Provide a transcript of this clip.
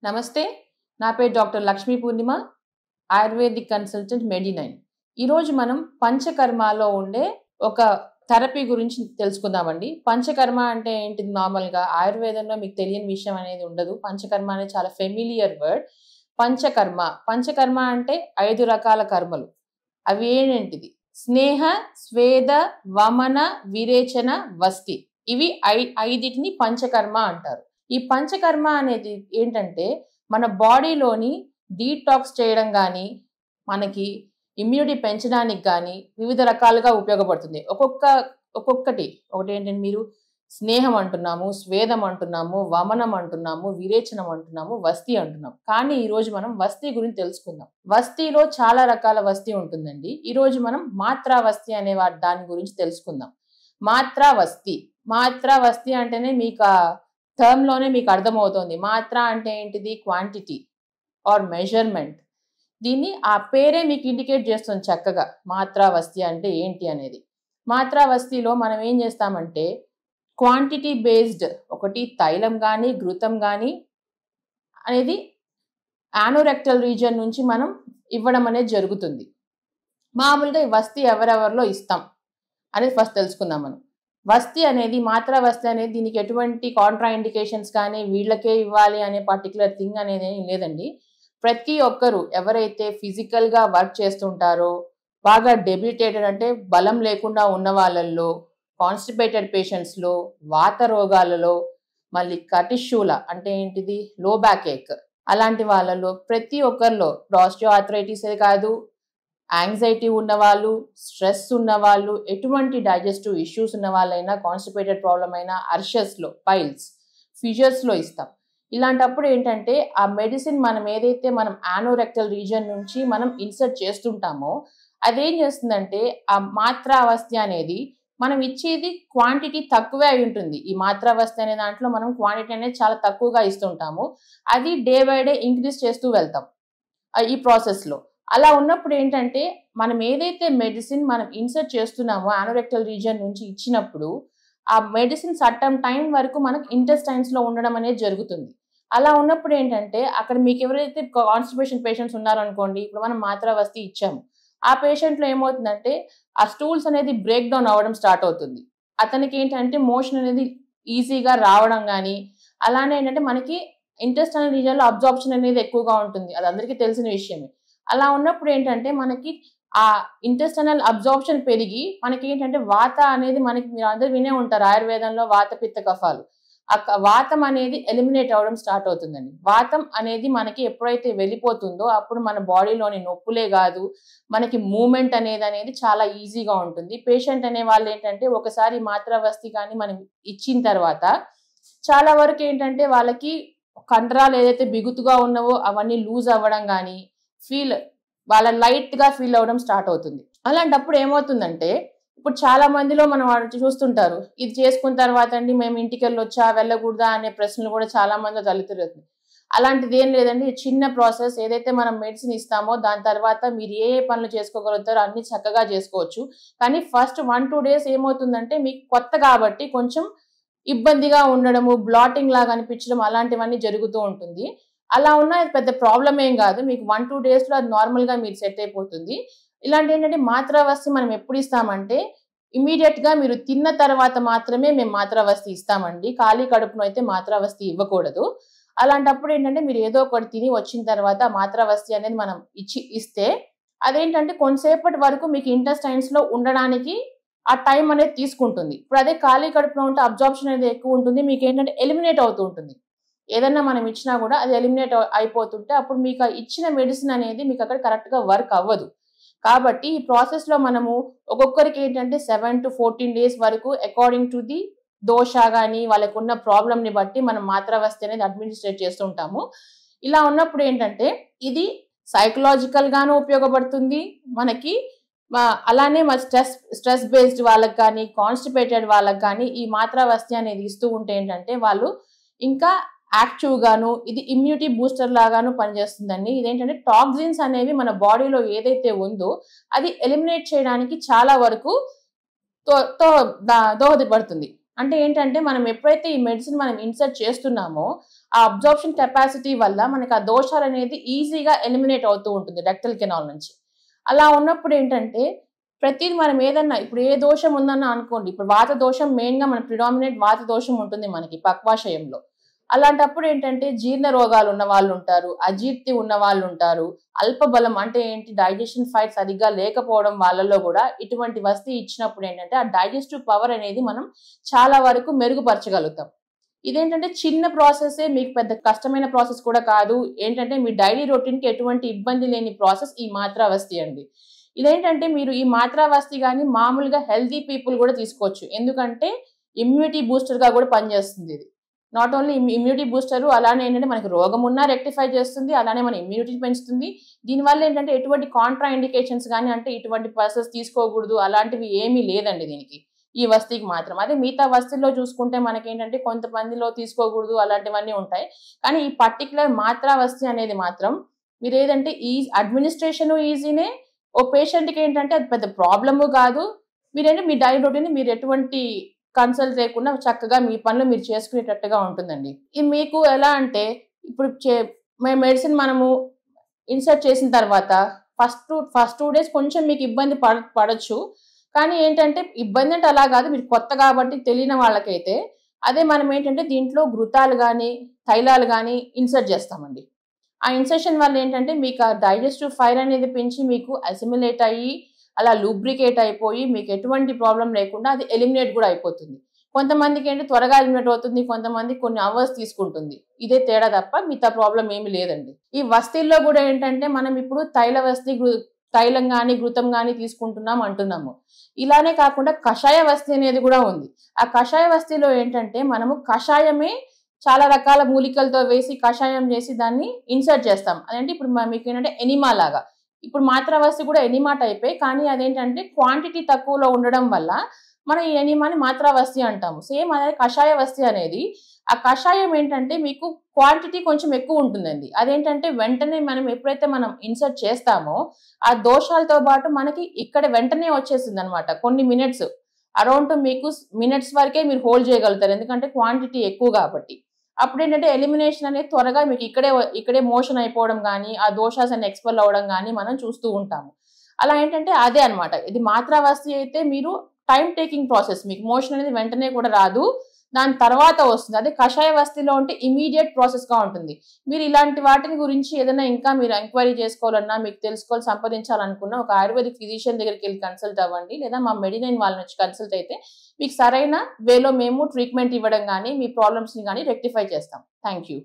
నమస్తే. నా పేరు డాక్టర్ లక్ష్మీ పూర్ణిమ, ఆయుర్వేదిక్ కన్సల్టెంట్ మెడి9. ఈరోజు మనం పంచకర్మలో ఉండే ఒక థెరపీ గురించి తెలుసుకుందామండి. పంచకర్మ అంటే ఏంటిది? నార్మల్గా ఆయుర్వేదంలో మీకు తెలియని విషయం అనేది ఉండదు. పంచకర్మ అనేది చాలా ఫెమిలియర్ వర్డ్. పంచకర్మ అంటే 5 రకాల కర్మలు. అవి ఏంటిది? స్నేహ, స్వేద, వమన, విరేచన, వస్తి. ఇవి 5టిని పంచకర్మ అంటారు. ఈ పంచకర్మ అనేది ఏంటంటే మన బాడీలోని డీటాక్స్ చేయడం కానీ, మనకి ఇమ్యూనిటీ పెంచడానికి కానీ వివిధ రకాలుగా ఉపయోగపడుతుంది. ఒకటి ఏంటంటే మీరు స్నేహం అంటున్నాము, స్వేదం అంటున్నాము, వమనం అంటున్నాము, విరేచనం అంటున్నాము, వస్తి అంటున్నాం. కానీ ఈరోజు మనం వస్తి గురించి తెలుసుకుందాం. వస్తిలో చాలా రకాల వస్తి ఉంటుందండి. ఈరోజు మనం మాత్రావస్తి అనే దాని గురించి తెలుసుకుందాం. మాత్రావస్తి అంటేనే మీకు ఆ టర్మ్ లోనే మీకు అర్థమవుతుంది. మాత్ర అంటే ఏంటిది? Quantity or measurement. దీన్ని ఆ పేరే మీకు ఇండికేట్ చేస్తుంది చక్కగా. మాత్రావస్తి అంటే ఏంటి అనేది. మాత్రావస్తిలో మనం ఏం చేస్తామంటే క్వాంటిటీ బేస్డ్ ఒకటి తైలం కానీ, ఘృతం కానీ అనేది యానోరెక్టల్ రీజియన్ నుంచి మనం ఇవ్వడం అనేది జరుగుతుంది. మామూలుగా ఈ వస్తి ఎవరెవరిలో ఇస్తాం అనేది ఫస్ట్ తెలుసుకుందాం మనం. వస్తి అనేది మాత్రావస్తి అనేది దీనికి ఎటువంటి కాంట్రా ఇండికేషన్స్ కానీ వీళ్ళకే ఇవ్వాలి అనే పర్టికులర్ థింగ్ అనేది లేదండి. ప్రతి ఒక్కరు ఎవరైతే ఫిజికల్గా వర్క్ చేస్తుంటారో, బాగా డెబిలిటేటెడ్ అంటే బలం లేకుండా ఉన్న వాళ్ళల్లో, కాన్స్టిపేటెడ్ పేషెంట్స్లో, వాత రోగాలలో, మళ్ళీ కటిష్యూల అంటే ఏంటిది? లో బ్యాక్ ఏక్, అలాంటి వాళ్ళలో ప్రతి ఒక్కరిలో ఆస్టియోఆర్థరైటిసే కాదు, యాంగ్జైటీ ఉన్నవాళ్ళు, స్ట్రెస్ ఉన్నవాళ్ళు, ఎటువంటి డైజెస్టివ్ ఇష్యూస్ ఉన్న వాళ్ళైనా, కాన్స్టిపేటెడ్ ప్రాబ్లం అయినా, అర్షస్లో, పైల్స్, ఫిషర్స్లో ఇస్తాం. ఇలాంటప్పుడు ఏంటంటే ఆ మెడిసిన్ మనం ఏదైతే మనం యానోరెక్టల్ రీజియన్ నుంచి మనం ఇన్సర్ట్ చేస్తుంటామో అదేం చేస్తుందంటే ఆ మాత్రావస్తి అనేది మనం ఇచ్చేది క్వాంటిటీ తక్కువే అయి ఉంటుంది. ఈ మాత్రావస్తి అనే దాంట్లో మనం క్వాంటిటీ అనేది చాలా తక్కువగా ఇస్తుంటాము. అది డే బై డే ఇంక్రీజ్ చేస్తూ వెళ్తాం ఈ ప్రాసెస్లో. అలా ఉన్నప్పుడు ఏంటంటే మనం ఏదైతే మెడిసిన్ మనం ఇన్సర్ట్ చేస్తున్నామో యానోరెక్టల్ రీజియన్ నుంచి ఇచ్చినప్పుడు ఆ మెడిసిన్ సర్టన్ టైం వరకు మనకు ఇంటెస్టైన్స్లో ఉండడం అనేది జరుగుతుంది. అలా ఉన్నప్పుడు ఏంటంటే అక్కడ మీకు ఎవరైతే కాన్స్టిపేషన్ పేషెంట్స్ ఉన్నారనుకోండి, ఇప్పుడు మనం మాత్రావస్తి ఇచ్చాము, ఆ పేషెంట్లో ఏమవుతుందంటే ఆ స్టూల్స్ అనేది బ్రేక్ డౌన్ అవ్వడం స్టార్ట్ అవుతుంది. అతనికి ఏంటంటే మోషన్ అనేది ఈజీగా రావడం కానీ, అలానే ఏంటంటే మనకి ఇంటెస్టైనల్ రీజియన్లో అబ్జార్ప్షన్ అనేది ఎక్కువగా ఉంటుంది. అది అందరికీ తెలిసిన విషయమే. అలా ఉన్నప్పుడు ఏంటంటే మనకి ఆ ఇంటెస్టైనల్ అబ్జార్ప్షన్ పెరిగి మనకి ఏంటంటే వాత అనేది మనకి మీరు అందరూ వినే ఉంటారు ఆయుర్వేదంలో వాత పిత్త కఫాలు. వాతం అనేది ఎలిమినేట్ అవ్వడం స్టార్ట్ అవుతుందండి. వాతం అనేది మనకి ఎప్పుడైతే వెళ్ళిపోతుందో అప్పుడు మన బాడీలోని నొప్పులే కాదు, మనకి మూమెంట్ అనేది చాలా ఈజీగా ఉంటుంది. పేషెంట్ అనే వాళ్ళు ఏంటంటే ఒకసారి మాత్రావస్తి కానీ మనం ఇచ్చిన తర్వాత చాలా వరకు ఏంటంటే వాళ్ళకి కండరాలు ఏదైతే బిగుతుగా ఉన్నవో అవన్నీ లూజ్ అవ్వడం కానీ, వాళ్ళ లైట్ గా ఫీల్ అవ్వడం స్టార్ట్ అవుతుంది. అలాంటప్పుడు ఏమవుతుందంటే ఇప్పుడు చాలా మందిలో మనం వాళ్ళు చూస్తుంటారు, ఇది చేసుకున్న తర్వాత అండి మేము ఇంటికి వెళ్ళొచ్చా వెళ్ళకూడదా అనే ప్రశ్నలు కూడా చాలా మంది తలెత్తుతుంది. అలాంటిది ఏం లేదండి. చిన్న ప్రాసెస్. ఏదైతే మనం మెడిసిన్ ఇస్తామో దాని తర్వాత మీరు ఏ పనులు చేసుకోగలుగుతారో అన్ని చక్కగా చేసుకోవచ్చు. కానీ ఫస్ట్ 1-2 డేస్ ఏమవుతుందంటే మీకు కొత్త కాబట్టి కొంచెం ఇబ్బందిగా ఉండడము, బ్లాటింగ్ లాగా అనిపించడం అలాంటివన్నీ జరుగుతూ ఉంటుంది. అలా ఉన్న పెద్ద ప్రాబ్లం ఏం కాదు. మీకు 1-2 డేస్లో అది నార్మల్గా మీరు సెట్ అయిపోతుంది. ఇలాంటి ఏంటంటే మాత్రావస్తి మనం ఎప్పుడు ఇస్తామంటే ఇమీడియట్ గా మీరు తిన్న తర్వాత మాత్రమే మేము మాత్రావస్తి ఇస్తామండి. ఖాళీ కడుపును అయితే మాత్రావస్తి ఇవ్వకూడదు. అలాంటప్పుడు ఏంటంటే మీరు ఏదో ఒకటి తిని వచ్చిన తర్వాత మాత్రావస్తి అనేది మనం ఇస్తే అదేంటంటే కొంతసేపటి వరకు మీకు ఇంటెస్టైన్స్ లో ఉండడానికి ఆ టైం అనేది తీసుకుంటుంది. ఇప్పుడు అదే ఖాళీ కడుపులో ఉంటే అబ్జార్ప్షన్ అనేది ఎక్కువ ఉంటుంది, మీకు ఏంటంటే ఎలిమినేట్ అవుతూ ఉంటుంది. ఏదన్నా మనం ఇచ్చినా కూడా అది ఎలిమినేట్ అయిపోతుంటే అప్పుడు మీకు ఇచ్చిన మెడిసిన్ అనేది మీకు అక్కడ కరెక్ట్ గా వర్క్ అవ్వదు. కాబట్టి ఈ ప్రాసెస్ లో మనము ఒక్కొక్కరికి ఏంటంటే 7 to 14 డేస్ వరకు అకార్డింగ్ టు ది దోష కానీ వాళ్ళకు ఉన్న ప్రాబ్లమ్ ని బట్టి మనం మాత్రావస్తి అనేది అడ్మినిస్ట్రేట్ చేస్తుంటాము. ఇలా ఉన్నప్పుడు ఏంటంటే ఇది సైకలాజికల్ గాను ఉపయోగపడుతుంది మనకి. అలానే స్ట్రెస్ బేస్డ్ వాళ్ళకి కానీ, కాన్స్టిపేటెడ్ వాళ్ళకి కానీ ఈ మాత్రావస్తి అనేది ఇస్తూ ఉంటే ఏంటంటే వాళ్ళు ఇంకా యాక్టివ్ గాను, ఇది ఇమ్యూనిటీ బూస్టర్ లాగాను పనిచేస్తుందండి. ఇదేంటంటే టాక్సిన్స్ అనేవి మన బాడీలో ఏదైతే ఉందో అది ఎలిమినేట్ చేయడానికి చాలా వరకు దోహదపడుతుంది. అంటే ఏంటంటే మనం ఎప్పుడైతే ఈ మెడిసిన్ మనం ఇన్సర్ట్ చేస్తున్నామో ఆ అబ్జార్ప్షన్ కెపాసిటీ వల్ల మనకి ఆ దోషాలు అనేది ఈజీగా ఎలిమినేట్ అవుతూ ఉంటుంది రెక్టల్ కెనాల్ నుంచి. అలా ఉన్నప్పుడు ఏంటంటే ప్రతిది మనం ఏదన్నా ఇప్పుడు ఏ దోషం ఉందన్నా అనుకోండి. ఇప్పుడు వాత దోషం మెయిన్‌గా మన ప్రిడామినెంట్ వాత దోషం ఉంటుంది మనకి పక్వాశయంలో. అలాంటప్పుడు ఏంటంటే జీర్ణ రోగాలు ఉన్న వాళ్ళుంటారు. అజీర్తి ఉన్న వాళ్ళుంటారు. అల్పబలం అంటే ఏంటి డైజెషన్ ఫైట్ సరిగ్గా లేకపోవడం వాళ్ళలో గూడా ఇటువంటి వస్తీ ఇచ్చినప్పుడు ఏంటంటే ఆ డైజెస్టివ్ పవర్ అనేది మనం చాలా వరకు మెరుగుపరచగలుగుతాం. ఇదేంటంటే చిన్న ప్రాసెసే మీకు పెద్ద కష్టమైన ప్రాసెస్ కూడా కాదు. ఏంటంటే మీ డైలీ రొటీన్‌కి ఎటువంటి ఇబ్బంది లేని ప్రాసెస్ ఈ మాత్రావస్థి అండి. ఇదేంటంటే మీరు ఈ మాత్రావస్థి గాని మామూలుగా హెల్తీ పీపుల్ గూడా తీసుకోవచ్చు. ఎందుకంటే ఇమ్యూనిటీ బూస్టర్‌గా గూడా పనిచేస్తుంది ఇది. నాట్ ఓన్లీ ఇమ్యూనిటీ బూస్టరు అలానే ఏంటంటే మనకి రోగం ఉన్నా రెక్టిఫై చేస్తుంది. అలానే మన ఇమ్యూనిటీ పెంచుతుంది. దీనివల్ల ఏంటంటే ఎటువంటి కాంట్రా ఇండికేషన్స్ గాని అంటే ఇటువంటి పల్సెస్ తీసుకోకూడదు అలాంటివి ఏమీ లేదండి దీనికి. ఈ వస్తీకి మాత్రం. అదే మిగతా వస్తువుల్లో చూసుకుంటే మనకేంటంటే కొంతమందిలో తీసుకోకూడదు అలాంటివన్నీ ఉంటాయి. కానీ ఈ పర్టిక్యులర్ మాత్రా వస్తీ అనేది మాత్రం మీరేదంటే అడ్మినిస్ట్రేషను ఈజీనే. ఓ పేషెంట్‌కి ఏంటంటే అది పెద్ద ప్రాబ్లము కాదు. మీరేంటి మీ డైలీ రొటీన్‌ని మీరు ఎటువంటి కన్సల్ట్ లేకుండా చక్కగా మీ పనులు మీరు చేసుకునేటట్టుగా ఉంటుందండి. ఇది మీకు ఎలా అంటే ఇప్పుడు మెడిసిన్ మనము ఇన్సర్ట్ చేసిన తర్వాత ఫస్ట్ 2 డేస్ కొంచెం మీకు ఇబ్బంది పడొచ్చు. కానీ ఏంటంటే ఇబ్బంది అంటే అలా కాదు. మీరు కొత్త కాబట్టి తెలియని వాళ్ళకైతే అదే మనం ఏంటంటే దీంట్లో ఘృతాలు గాని, తైలాలు గాని ఇన్సర్ట్ చేస్తామండి. ఆ ఇన్సర్షన్ వల్ల ఏంటంటే మీకు ఆ డైజెస్టివ్ ఫైర్ అనేది పెంచి మీకు అసిమిలేట్ అయ్యి అలా లూబ్రికేట్ అయిపోయి మీకు ఎటువంటి ప్రాబ్లమ్ లేకుండా అది ఎలిమినేట్ కూడా అయిపోతుంది. కొంతమందికి ఏంటి త్వరగా ఎలిమినేట్ అవుతుంది. కొంతమందికి కొన్ని అవర్స్ తీసుకుంటుంది. ఇదే తేడా తప్ప మిగతా ప్రాబ్లమ్ ఏమీ లేదండి. ఈ వస్తీల్లో కూడా ఏంటంటే మనం ఇప్పుడు తైల వస్తీ తైలం గాని, ఘృతం గాని తీసుకుంటున్నాం అంటున్నాము. ఇలానే కాకుండా కషాయ వస్తీ అనేది కూడా ఉంది. ఆ కషాయ వస్తీలో ఏంటంటే మనము కషాయమే చాలా రకాల మూలికలతో వేసి కషాయం చేసి దాన్ని ఇన్సర్ట్ చేస్తాం. అదేంటి ఇప్పుడు మీకేంటంటే ఎనిమా లాగా. ఇప్పుడు మాత్రావస్తీ కూడా ఎనిమా టైపే. కానీ అదేంటంటే క్వాంటిటీ తక్కువలో ఉండడం వల్ల మనం ఈ ఎనిమాని మాత్రావస్తీ అంటాము. సేమ్ అదే కషాయ వస్తీ అనేది ఆ కషాయం ఏంటంటే మీకు క్వాంటిటీ కొంచెం ఎక్కువ ఉంటుందండి. అదేంటంటే వెంటనే మనం ఎప్పుడైతే మనం ఇన్సర్ట్ చేస్తామో ఆ దోషాలతో పాటు మనకి ఇక్కడ వెంటనే వచ్చేసిందనమాట. కొన్ని మినిట్స్ అరౌండ్ మీకు మినిట్స్ వరకే మీరు హోల్డ్ చేయగలుగుతారు. ఎందుకంటే క్వాంటిటీ ఎక్కువ కాబట్టి. అప్పుడేంటంటే ఎలిమినేషన్ అనేది త్వరగా మీకు ఇక్కడే మోషన్ అయిపోవడం గానీ, ఆ దోషాస్ అన్ని ఎక్స్‌పెల్ అవ్వడం గానీ మనం చూస్తూ ఉంటాము. అలా ఏంటంటే అదే అన్నమాట. ఇది మాత్రావస్తీ అయితే మీరు టైమ్ టేకింగ్ ప్రాసెస్. మీకు మోషన్ అనేది వెంటనే కూడా రాదు. దాని తర్వాత వస్తుంది. అదే కషాయ వస్తీలో ఉంటే ఇమ్మీడియేట్ ప్రాసెస్‌గా ఉంటుంది. మీరు ఇలాంటి వాటిని గురించి ఏదైనా ఇంకా మీరు ఎంక్వైరీ చేసుకోవాలన్నా, మీకు తెలుసుకోవాలి, సంప్రదించాలనుకున్న ఒక ఆయుర్వేదిక్ ఫిజిషియన్ దగ్గరికెళ్లి కన్సల్ట్ అవ్వండి. లేదా మా మెడినైన్ వాళ్ళనొచ్చి కన్సల్ట్ అయితే మీకు సరైన వేలో మేము ట్రీట్మెంట్ ఇవ్వడం గానీ, మీ ప్రాబ్లమ్స్‌ని గానీ రెక్టిఫై చేస్తాం. Thank you.